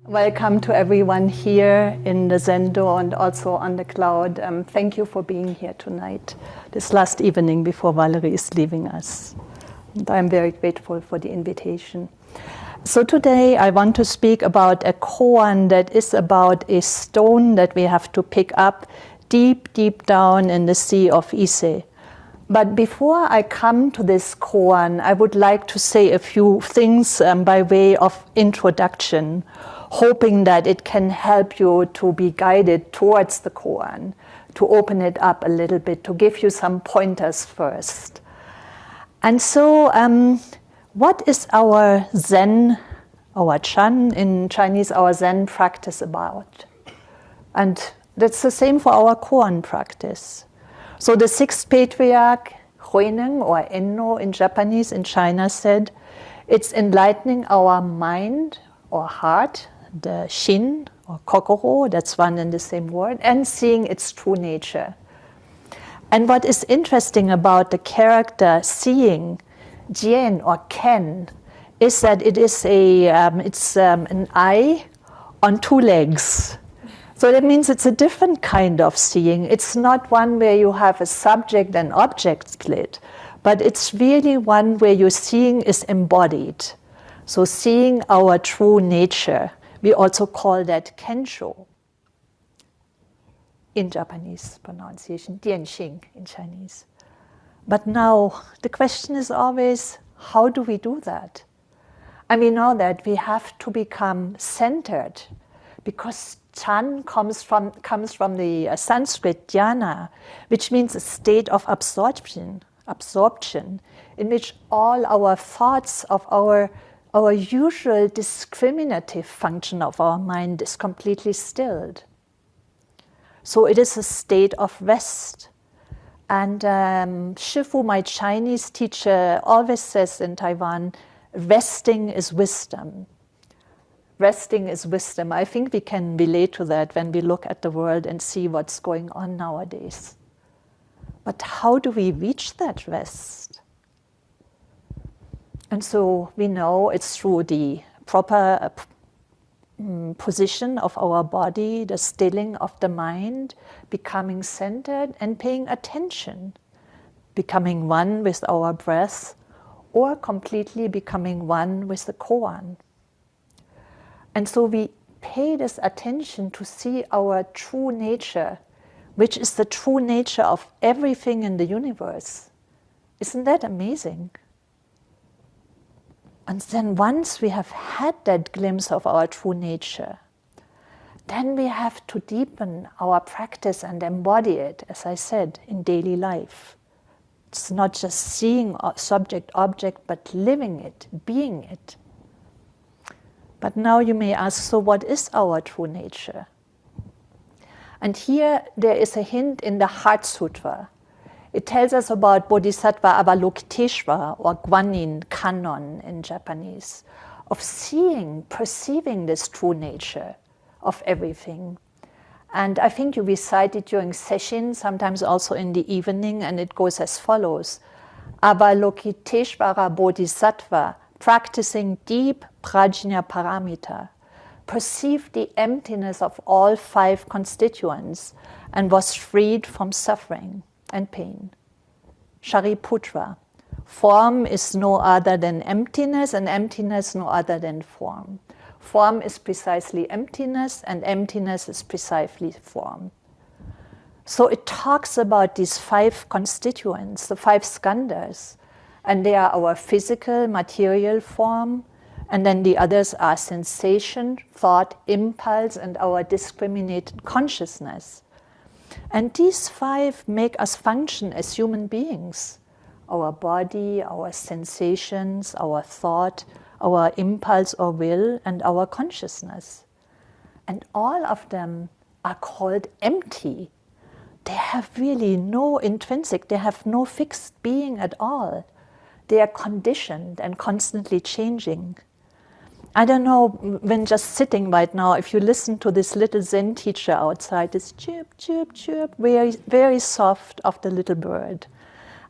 Welcome to everyone here in the Zendo and also on the cloud. Thank you for being here tonight, this last evening before Valerie is leaving us. And I'm very grateful for the invitation. So today I want to speak about a koan that is about a stone that we have to pick up deep, deep down in the sea of Ise. But before I come to this koan, I would like to say a few things by way of introduction, hoping that it can help you to be guided towards the koan, to open it up a little bit, to give you some pointers first. And so, what is our Zen, our Chan, in Chinese, our Zen practice about? And that's the same for our koan practice. So the sixth patriarch, Huineng, or Enno in Japanese, in China, said, it's enlightening our mind or heart, the Shin or Kokoro, that's one and the same word, and seeing its true nature. And what is interesting about the character seeing, Jian or Ken, is that it is an eye on two legs. So that means it's a different kind of seeing. It's not one where you have a subject and object split, but it's really one where your seeing is embodied. So seeing our true nature. We also call that kensho in Japanese pronunciation, dianxing in Chinese. But now the question is always, how do we do that? And we know that we have to become centered, because Chan comes from the Sanskrit dhyana, which means a state of absorption, in which all our thoughts of our usual discriminative function of our mind is completely stilled. So it is a state of rest. And Shifu, my Chinese teacher, always says in Taiwan, resting is wisdom. Resting is wisdom. I think we can relate to that when we look at the world and see what's going on nowadays. But how do we reach that rest? And so we know it's through the proper position of our body, the stilling of the mind, becoming centered and paying attention, becoming one with our breath, or completely becoming one with the koan. And so we pay this attention to see our true nature, which is the true nature of everything in the universe. Isn't that amazing? And then once we have had that glimpse of our true nature, then we have to deepen our practice and embody it, as I said, in daily life. It's not just seeing subject, object, but living it, being it. But now you may ask, so what is our true nature? And here there is a hint in the Heart Sutra. It tells us about Bodhisattva Avalokiteshvara, or Guanyin Kannon in Japanese, of seeing, perceiving this true nature of everything. And I think you recite it during session, sometimes also in the evening, and it goes as follows. Avalokiteshvara Bodhisattva, practicing deep prajna paramita, perceived the emptiness of all five constituents and was freed from suffering and pain. Shariputra, form is no other than emptiness, and emptiness no other than form. Form is precisely emptiness, and emptiness is precisely form. So it talks about these five constituents, the five skandhas, and they are our physical, material form, and then the others are sensation, thought, impulse, and our discriminated consciousness. And these five make us function as human beings. Our body, our sensations, our thought, our impulse or will, and our consciousness. And all of them are called empty. They have really no intrinsic, they have no fixed being at all. They are conditioned and constantly changing. I don't know, when just sitting right now, if you listen to this little Zen teacher outside, this chirp, chirp, chirp, very, very soft of the little bird.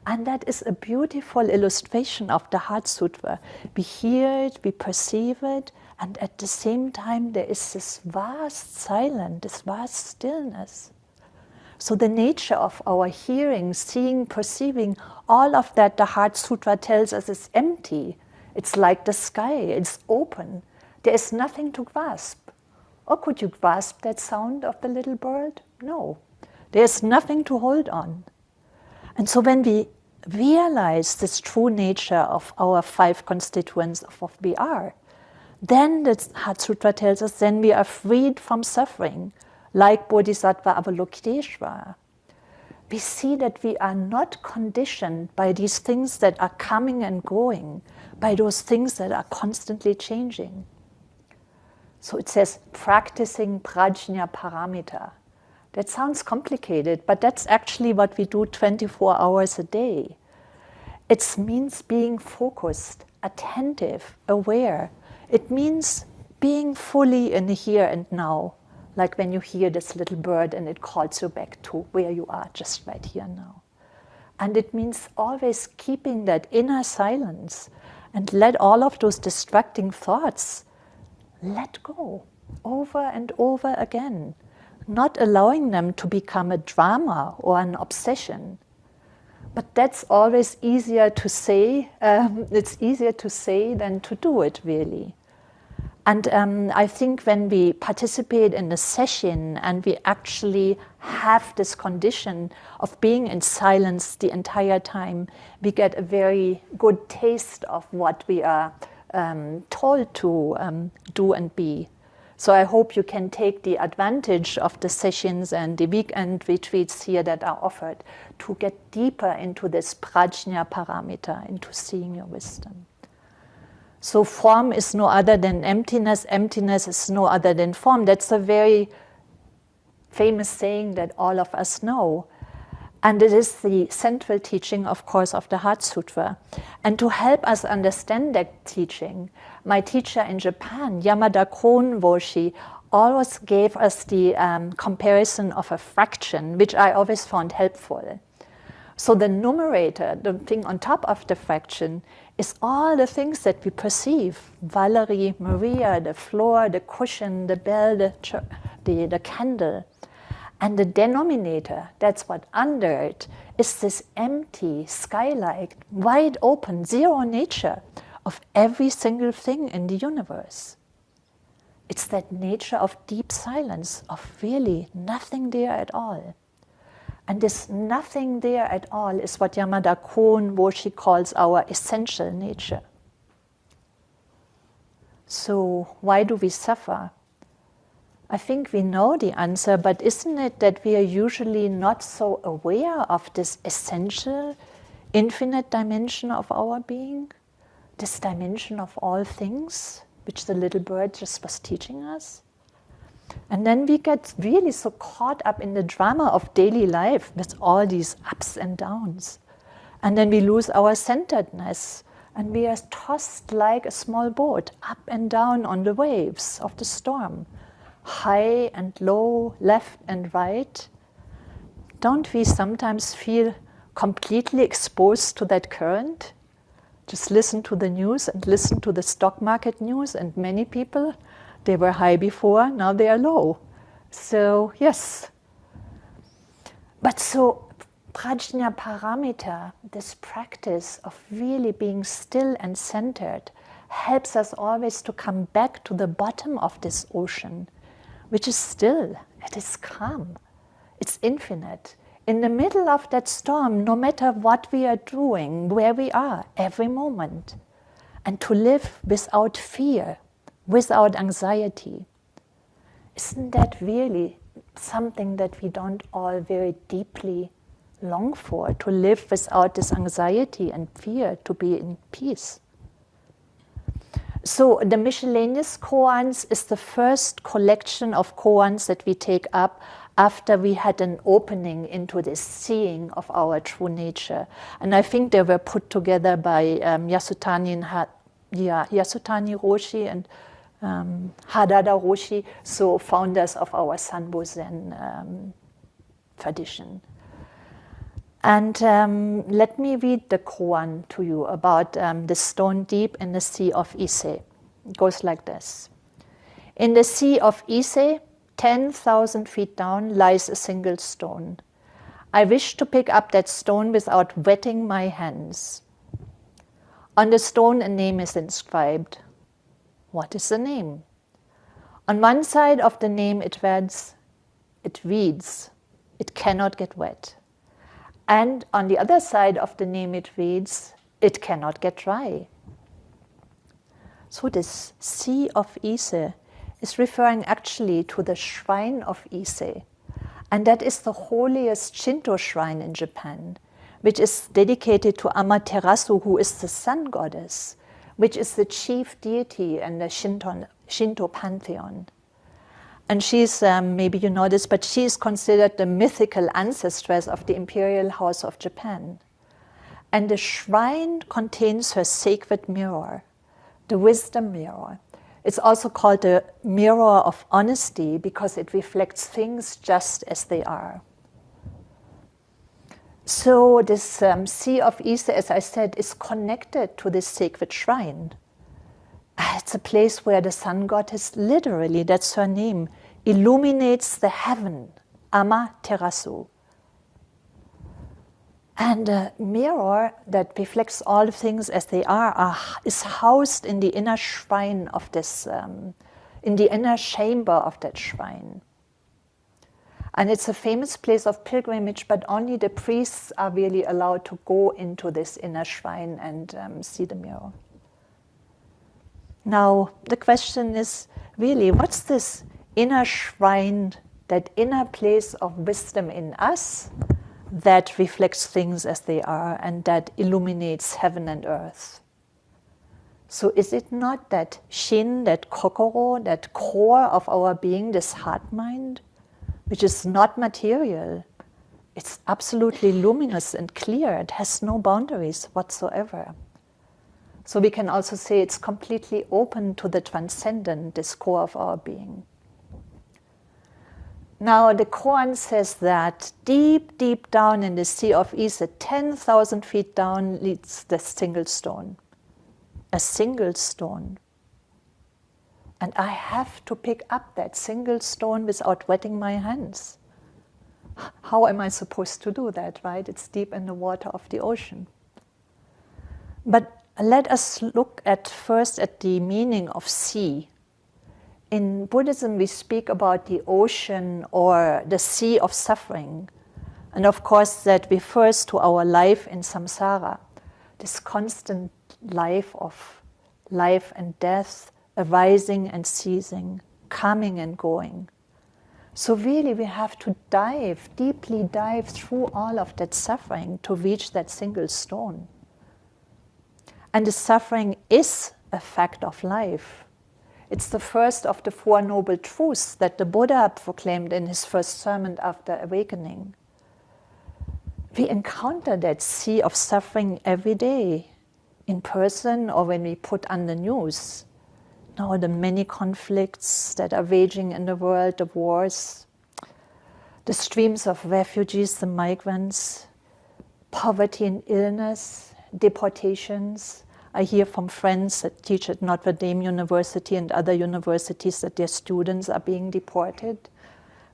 And that is a beautiful illustration of the Heart Sutra. We hear it, we perceive it, and at the same time there is this vast silence, this vast stillness. So the nature of our hearing, seeing, perceiving, all of that, the Heart Sutra tells us, is empty. It's like the sky, it's open. There is nothing to grasp. Or could you grasp that sound of the little bird? No. There's nothing to hold on. And so when we realize this true nature of our 5 constituents of what we are, then the Heart Sutra tells us, then we are freed from suffering, like Bodhisattva Avalokiteshvara. We see that we are not conditioned by these things that are coming and going, by those things that are constantly changing. So it says, practicing prajna paramita. That sounds complicated, but that's actually what we do 24 hours a day. It means being focused, attentive, aware. It means being fully in the here and now, like when you hear this little bird and it calls you back to where you are, just right here now. And it means always keeping that inner silence and let all of those distracting thoughts let go over and over again, not allowing them to become a drama or an obsession. But that's always easier to say. It's easier to say than to do it, really. And I think when we participate in the session and we actually have this condition of being in silence the entire time, we get a very good taste of what we are told to do and be. So I hope you can take the advantage of the sessions and the weekend retreats here that are offered to get deeper into this prajna paramita, into seeing your wisdom. So form is no other than emptiness. Emptiness is no other than form. That's a very famous saying that all of us know. And it is the central teaching, of course, of the Heart Sutra. And to help us understand that teaching, my teacher in Japan, Yamada Koan Roshi, always gave us the comparison of a fraction, which I always found helpful. So the numerator, the thing on top of the fraction, is all the things that we perceive. Valerie, Maria, the floor, the cushion, the bell, the candle. And the denominator, that's what under it, is this empty, sky-like, wide open, zero nature of every single thing in the universe. It's that nature of deep silence, of really nothing there at all. And this nothing there at all is what Yamada Koan Roshi calls our essential nature. So why do we suffer? I think we know the answer, but isn't it that we are usually not so aware of this essential, infinite dimension of our being? This dimension of all things, which the little bird just was teaching us? And then we get really so caught up in the drama of daily life with all these ups and downs. And then we lose our centeredness, and we are tossed like a small boat up and down on the waves of the storm. High and low, left and right. Don't we sometimes feel completely exposed to that current? Just listen to the news and listen to the stock market news, and many people, they were high before, now they are low. So, yes. But so, prajna paramita, this practice of really being still and centered, helps us always to come back to the bottom of this ocean, which is still, it is calm, it's infinite. In the middle of that storm, no matter what we are doing, where we are, every moment. And to live without fear, without anxiety. Isn't that really something that we don't all very deeply long for? To live without this anxiety and fear, to be in peace. So the miscellaneous koans is the first collection of koans that we take up after we had an opening into this seeing of our true nature. And I think they were put together by Yasutani Roshi and Hadada Roshi, so founders of our Sanbo Zen tradition. And let me read the Koan to you about the stone deep in the sea of Ise. It goes like this. In the sea of Ise, 10,000 feet down, lies a single stone. I wish to pick up that stone without wetting my hands. On the stone, a name is inscribed. What is the name? On one side of the name, it reads, it cannot get wet. And on the other side of the name, it reads, it cannot get dry. So this Sea of Ise is referring actually to the shrine of Ise. And that is the holiest Shinto shrine in Japan, which is dedicated to Amaterasu, who is the sun goddess, which is the chief deity in the Shinto pantheon. And she's, maybe you know this, but she is considered the mythical ancestress of the imperial house of Japan. And the shrine contains her sacred mirror, the wisdom mirror. It's also called the mirror of honesty because it reflects things just as they are. So this Sea of Ise, as I said, is connected to this sacred shrine. It's a place where the sun goddess, literally, that's her name, illuminates the heaven, Amaterasu. And the mirror that reflects all things as they are is housed in the inner shrine of this, in the inner chamber of that shrine. And it's a famous place of pilgrimage, but only the priests are really allowed to go into this inner shrine and see the mirror. Now, the question is really, what's this inner shrine, that inner place of wisdom in us that reflects things as they are and that illuminates heaven and earth? So is it not that shin, that kokoro, that core of our being, this heart mind, which is not material? It's absolutely luminous and clear. It has no boundaries whatsoever. So we can also say it's completely open to the transcendent, this core of our being. Now the Koan says that deep, deep down in the Sea of Ise, 10,000 feet down, leads the single stone. A single stone. And I have to pick up that single stone without wetting my hands. How am I supposed to do that, right? It's deep in the water of the ocean. But let us look first at the meaning of sea. In Buddhism, we speak about the ocean or the sea of suffering. And of course, that refers to our life in samsara, this constant life of life and death, arising and ceasing, coming and going. So really, we have to deeply dive through all of that suffering to reach that single stone. And the suffering is a fact of life. It's the first of the Four Noble Truths that the Buddha proclaimed in his first sermon after awakening. We encounter that sea of suffering every day, in person or when we put on the news. Now the many conflicts that are raging in the world, the wars, the streams of refugees, the migrants, poverty and illness, deportations. I hear from friends that teach at Notre Dame University and other universities that their students are being deported.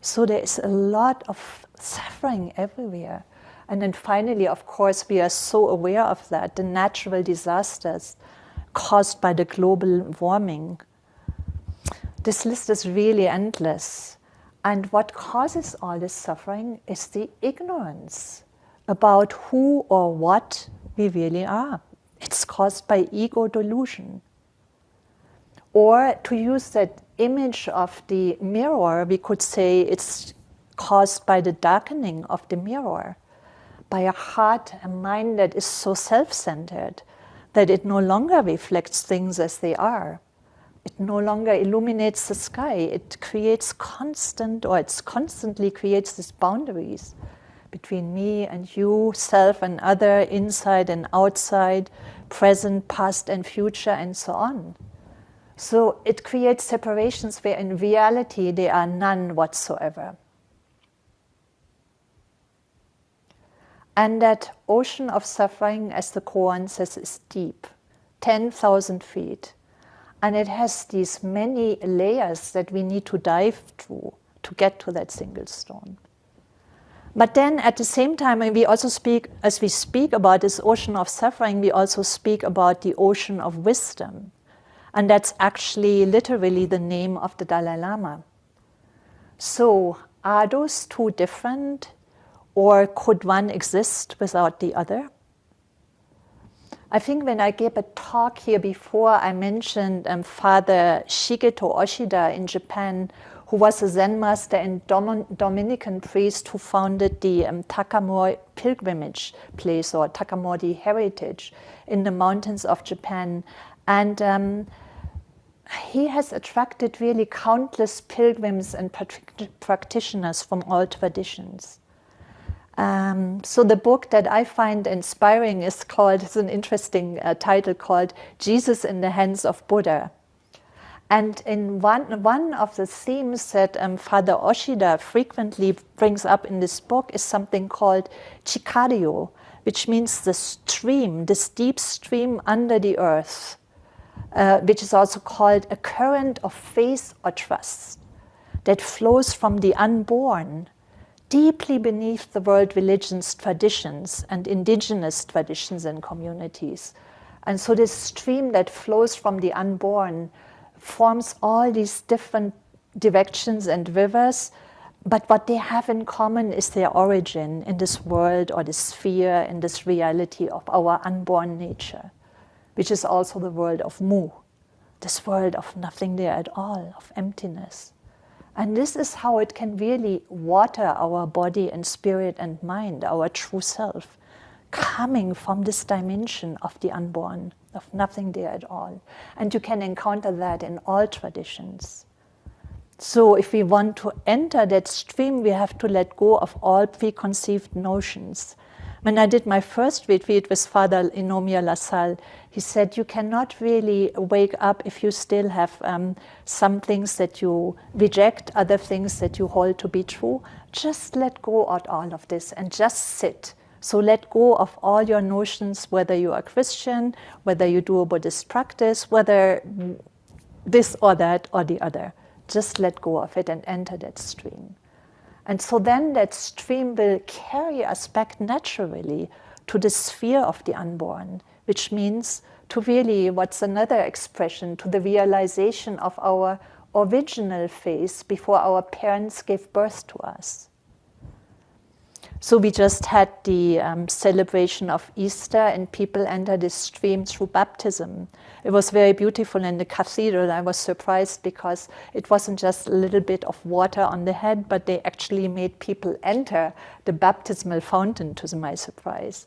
So there is a lot of suffering everywhere. And then finally, of course, we are so aware of that, the natural disasters caused by the global warming. This list is really endless. And what causes all this suffering is the ignorance about who or what we really are. It's caused by ego delusion. Or to use that image of the mirror, we could say it's caused by the darkening of the mirror, by a heart, a mind that is so self-centered that it no longer reflects things as they are. It no longer illuminates the sky. It constantly creates these boundaries between me and you, self and other, inside and outside, present, past and future, and so on. So it creates separations where in reality there are none whatsoever. And that ocean of suffering, as the Koan says, is deep, 10,000 feet. And it has these many layers that we need to dive through to get to that single stone. But then at the same time, we also speak, as we speak about this ocean of suffering, we also speak about the ocean of wisdom. And that's actually literally the name of the Dalai Lama. So are those two different, or could one exist without the other? I think when I gave a talk here before, I mentioned Father Shigeto Oshida in Japan, who was a Zen master and Dominican priest who founded the Takamori pilgrimage place, or Takamori heritage, in the mountains of Japan. And he has attracted really countless pilgrims and practitioners from all traditions. So the book that I find inspiring is it's an interesting title called Jesus in the Hands of Buddha. And in one of the themes that Father Oshida frequently brings up in this book is something called Chikario, which means the stream, this deep stream under the earth, which is also called a current of faith or trust that flows from the unborn deeply beneath the world religions, traditions, and indigenous traditions and communities. And so this stream that flows from the unborn forms all these different directions and rivers, but what they have in common is their origin in this world or this sphere, in this reality of our unborn nature, which is also the world of Mu, this world of nothing there at all, of emptiness. And this is how it can really water our body and spirit and mind, our true self, coming from this dimension of the unborn, of nothing there at all. And you can encounter that in all traditions. So if we want to enter that stream, we have to let go of all preconceived notions. When I did my first retreat with Father Inomia LaSalle, he said, you cannot really wake up if you still have some things that you reject, other things that you hold to be true. Just let go of all of this and just sit. So let go of all your notions, whether you are Christian, whether you do a Buddhist practice, whether this or that or the other. Just let go of it and enter that stream. And so then that stream will carry us back naturally to the sphere of the unborn, which means to really, what's another expression, to the realization of our original face before our parents gave birth to us. So we just had the celebration of Easter, and people enter this stream through baptism. It was very beautiful in the cathedral. I was surprised because it wasn't just a little bit of water on the head, but they actually made people enter the baptismal fountain, to my surprise.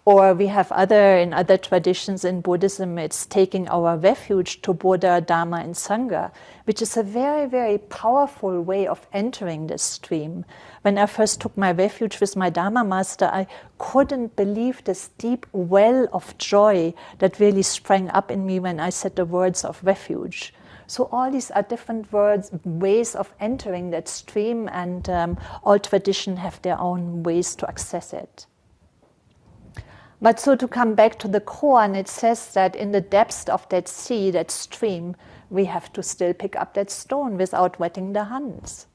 Or we have in other traditions in Buddhism, it's taking our refuge to Buddha, Dharma, and Sangha, which is a very, very powerful way of entering this stream. When I first took my refuge with my Dharma master, I couldn't believe this deep well of joy that really sprang up in me when I said the words of refuge. So all these are different ways of entering that stream, and all traditions have their own ways to access it. But so to come back to the Koan, it says that in the depths of that sea, that stream, we have to still pick up that stone without wetting the hands.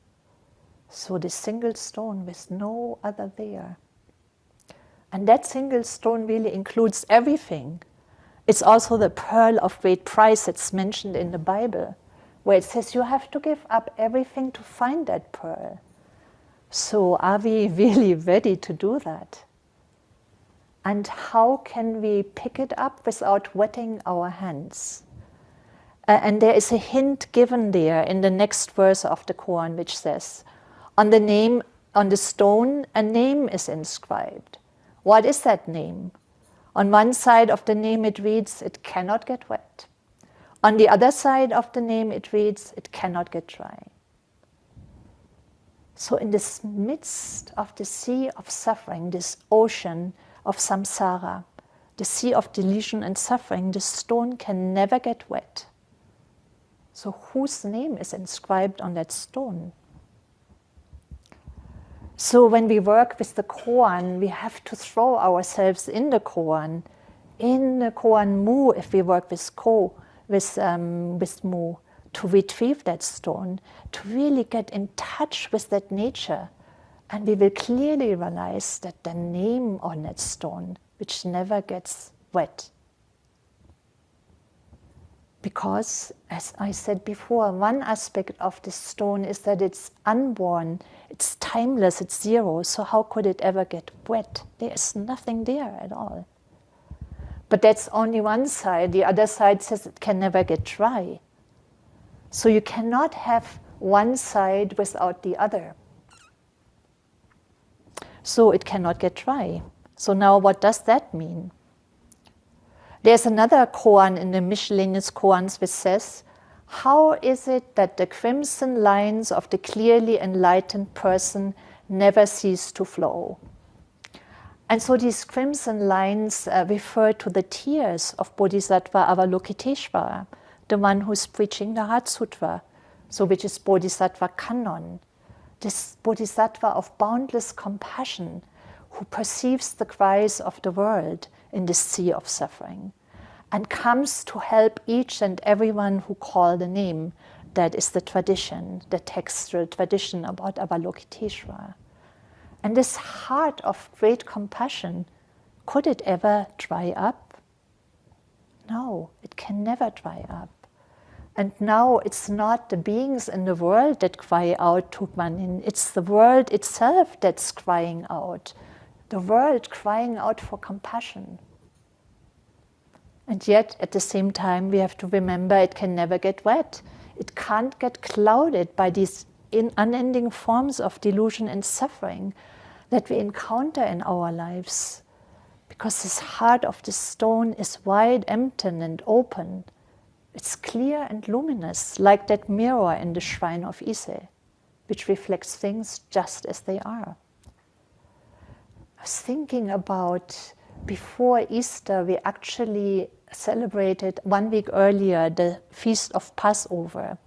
So this single stone with no other there. And that single stone really includes everything. It's also the pearl of great price that's mentioned in the Bible, where it says you have to give up everything to find that pearl. So are we really ready to do that? And how can we pick it up without wetting our hands? And there is a hint given there in the next verse of the Koan, which says, on the stone, a name is inscribed. What is that name? On one side of the name it reads, it cannot get wet. On the other side of the name it reads, it cannot get dry. So in this midst of the sea of suffering, this ocean of samsara, the sea of delusion and suffering, the stone can never get wet. So whose name is inscribed on that stone? So when we work with the Koan, we have to throw ourselves in the Koan Mu, if we work with Mu, to retrieve that stone, to really get in touch with that nature. And we will clearly realize that the name on that stone, which never gets wet. Because, as I said before, one aspect of this stone is that it's unborn, it's timeless, it's zero, so how could it ever get wet? There is nothing there at all. But that's only one side. The other side says it can never get dry. So you cannot have one side without the other. So it cannot get dry. So now what does that mean? There's another koan in the miscellaneous koans which says, how is it that the crimson lines of the clearly enlightened person never cease to flow? And so these crimson lines refer to the tears of Bodhisattva Avalokiteshvara, the one who's preaching the Heart Sutra, so which is Bodhisattva Kannon, this Bodhisattva of boundless compassion who perceives the cries of the world in this sea of suffering and comes to help each and everyone who call the name. That is the tradition, the textual tradition about Avalokiteshvara. And this heart of great compassion, could it ever dry up? No, it can never dry up. And now it's not the beings in the world that cry out to Guanyin, it's the world itself that's crying out. The world crying out for compassion. And yet, at the same time, we have to remember it can never get wet. It can't get clouded by these unending forms of delusion and suffering that we encounter in our lives. Because this heart of the stone is wide, empty and open. It's clear and luminous, like that mirror in the shrine of Ise, which reflects things just as they are. I was thinking about, before Easter, we actually celebrated 1 week earlier the Feast of Passover.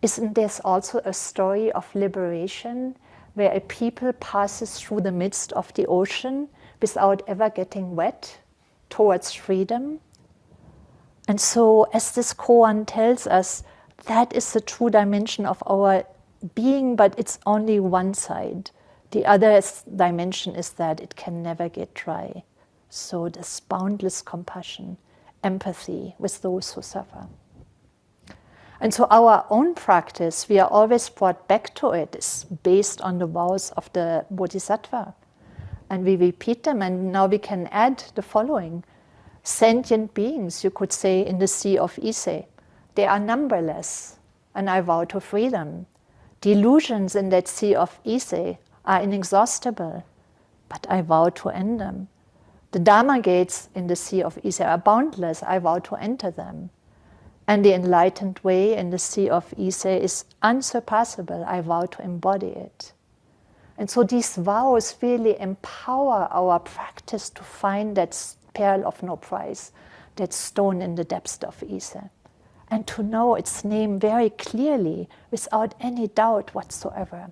Isn't this also a story of liberation, where a people passes through the midst of the ocean without ever getting wet towards freedom? And so, as this koan tells us, that is the true dimension of our being, but it's only one side. The other dimension is that it can never get dry. So this boundless compassion, empathy with those who suffer. And so our own practice, we are always brought back to it, is based on the vows of the Bodhisattva. And we repeat them, and now we can add the following. Sentient beings, you could say, in the sea of Ise. They are numberless, and I vow to free them. The illusions in that sea of Ise are inexhaustible, but I vow to end them. The Dharma gates in the sea of Ise are boundless, I vow to enter them. And the enlightened way in the sea of Ise is unsurpassable, I vow to embody it. And so these vows really empower our practice to find that pearl of no price, that stone in the depths of Ise, and to know its name very clearly without any doubt whatsoever.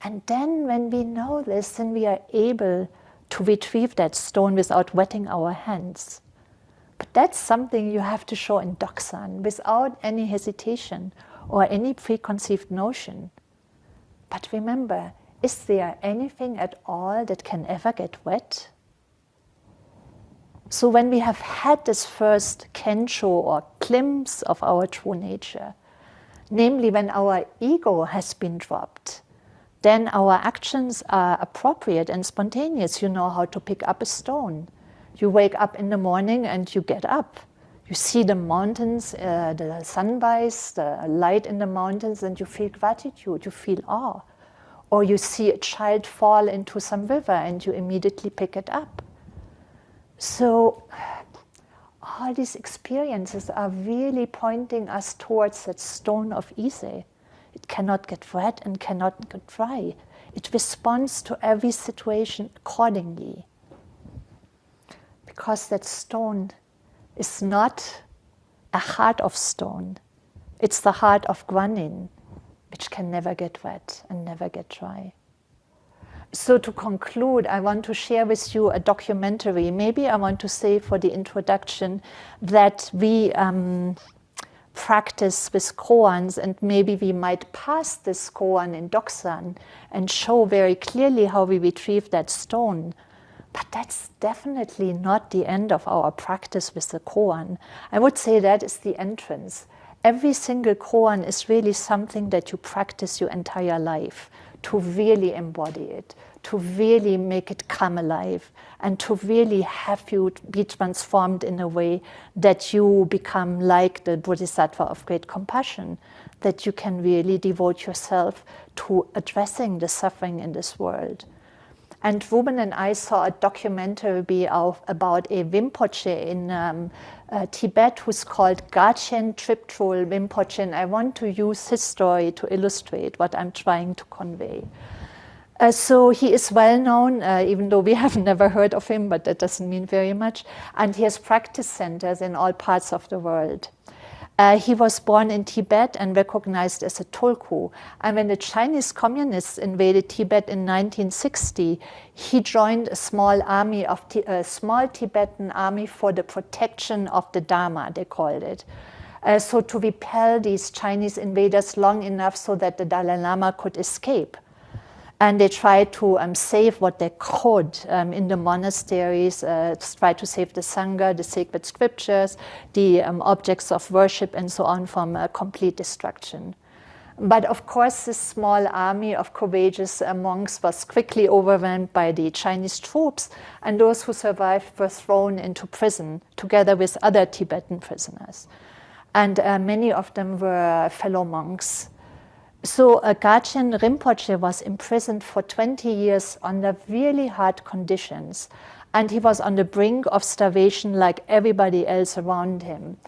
And then when we know this, then we are able to retrieve that stone without wetting our hands. But that's something you have to show in Doksan without any hesitation or any preconceived notion. But remember, is there anything at all that can ever get wet? So when we have had this first kensho or glimpse of our true nature, namely when our ego has been dropped, then our actions are appropriate and spontaneous. You know how to pick up a stone. You wake up in the morning and you get up. You see the mountains, the sunrise, the light in the mountains, and you feel gratitude, you feel awe. Or you see a child fall into some river and you immediately pick it up. So all these experiences are really pointing us towards that stone of Ise. It cannot get wet and cannot get dry. It responds to every situation accordingly. Because that stone is not a heart of stone. It's the heart of Guanyin, which can never get wet and never get dry. So to conclude, I want to share with you a documentary. Maybe I want to say for the introduction that we practice with koans, and maybe we might pass this koan in Doksan and show very clearly how we retrieve that stone. But that's definitely not the end of our practice with the koan. I would say that is the entrance. Every single koan is really something that you practice your entire life, to really embody it, to really make it come alive, and to really have you be transformed in a way that you become like the Bodhisattva of great compassion, that you can really devote yourself to addressing the suffering in this world. And Ruben and I saw a documentary about a Rinpoche in Tibet who's called Gachien Triptrol Rinpoche, and I want to use his story to illustrate what I'm trying to convey. So he is well known, even though we have never heard of him, but that doesn't mean very much. And he has practice centers in all parts of the world. He was born in Tibet and recognized as a tulku. And when the Chinese communists invaded Tibet in 1960, he joined a small army of a small Tibetan army for the protection of the Dharma, they called it. So to repel these Chinese invaders long enough so that the Dalai Lama could escape. And they tried to save what they could in the monasteries, try to save the Sangha, the sacred scriptures, the objects of worship, and so on from complete destruction. But of course, this small army of courageous monks was quickly overwhelmed by the Chinese troops, and those who survived were thrown into prison together with other Tibetan prisoners. And many of them were fellow monks. So Gachien Rinpoche was imprisoned for 20 years under really hard conditions, and he was on the brink of starvation like everybody else around him.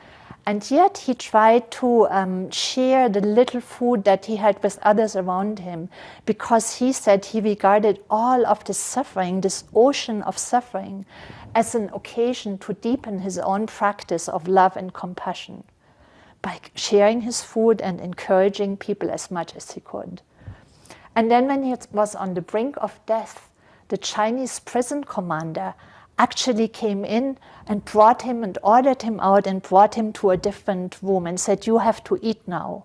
And yet he tried to share the little food that he had with others around him, because he said he regarded all of this suffering, this ocean of suffering, as an occasion to deepen his own practice of love and compassion, by sharing his food and encouraging people as much as he could. And then when he was on the brink of death, the Chinese prison commander actually came in and brought him and ordered him out and brought him to a different room and said, "You have to eat now."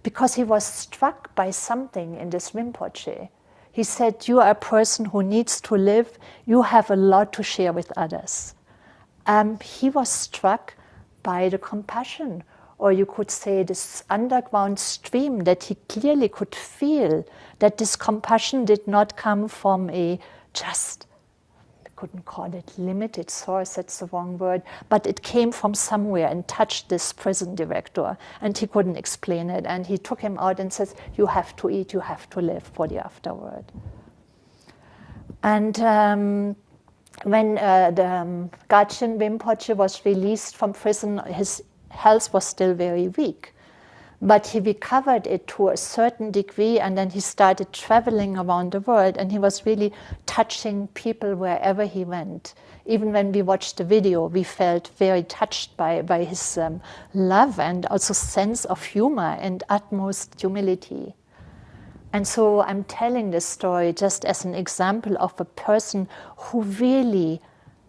Because he was struck by something in this Rinpoche. He said, "You are a person who needs to live. You have a lot to share with others." He was struck by the compassion, or you could say this underground stream that he clearly could feel, that this compassion did not come from a just, I couldn't call it limited source, that's the wrong word, but it came from somewhere and touched this prison director, and he couldn't explain it. And he took him out and says, "You have to eat, you have to live for the afterward." And when the Gachien Rinpoche was released from prison, his health was still very weak, but he recovered it to a certain degree, and then he started traveling around the world, and he was really touching people wherever he went. Even when we watched the video, we felt very touched by his love and also sense of humor and utmost humility. And so I'm telling this story just as an example of a person who really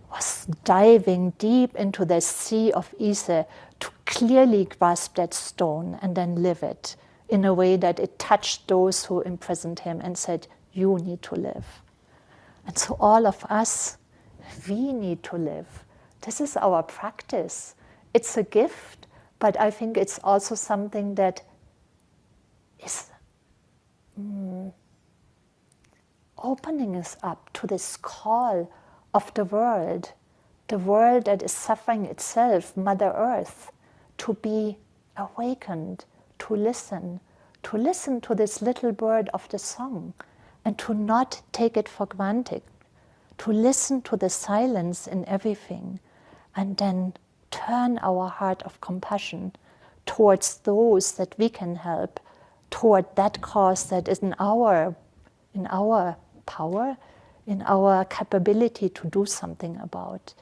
was diving deep into the sea of Ise to clearly grasp that stone and then live it in a way that it touched those who imprisoned him and said, "You need to live." And so all of us, we need to live. This is our practice. It's a gift, but I think it's also something that is opening us up to this call of the world that is suffering itself, Mother Earth, to be awakened, to listen to this little bird of the song, and to not take it for granted, to listen to the silence in everything, and then turn our heart of compassion towards those that we can help, toward that cause that is in our power, in our capability to do something about,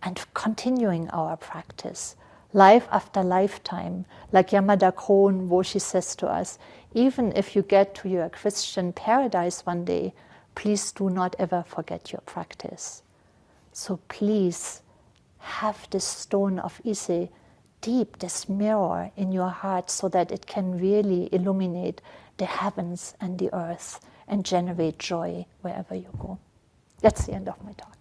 and continuing our practice, life after lifetime, like Yamada Koan Woshi says to us, even if you get to your Christian paradise one day, please do not ever forget your practice. So please have this stone of Ise deep, this mirror in your heart, so that it can really illuminate the heavens and the earth and generate joy wherever you go. That's the end of my talk.